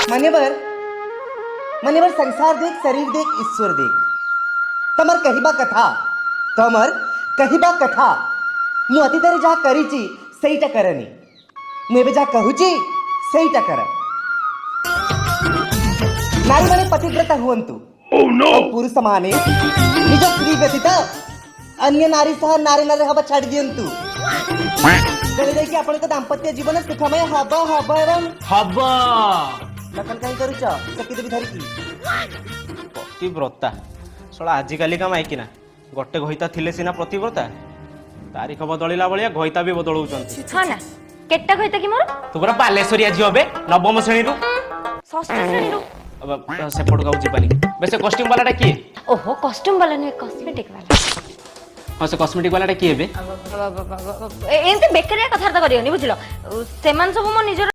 मान्यवर मान्यवर संसार देख शरीर देख ईश्वर देख तमर कहिबा कथा तमर कहिबा कथा मु अतीତରେ ଯାହା କରିଛି ସେଇଟା କରନି ମୁଁ ଏବେ ଯାହା କହୁଛି ସେଇଟା କର ନାରୀ ମାନେ ପତିବ୍ରତା ହୁଅନ୍ତୁ ଆଉ ପୁରୁଷ ମାନେ ନିଜ ସ୍ତ୍ରୀ ବ୍ୟତୀତ अन्य नारी सह नारी नारी हवा छाड़ी दियंतु चले जाइए आपन दाम्पत्य जीवन सुखमय हब हब एवं हब लखन कहीं करूच चकी देवी धरिकी पतिव्रता शला आजिकाली का माइकिना गोटे घईता थिले सिना प्रतिव्रता तारीख बदलिला बलिया घईता भी बदलौचंती हाँ ना केट्टा कहता कि मोर तू पूरा बालेश्वरिया झियो बे नवम श्रेणी रु षष्ठ श्रेणी रू सेपट गाउ जीवानी वैसे कॉस्ट्यूम वाला किए ओहो कॉस्ट्यूम वाला नहीं कॉस्मेटिक वाला हाँ से कॉस्मेटिक वाला किए बे एमती बेकारिया कथार्ता करियोनी बुझिलो सेमान सब मो निजर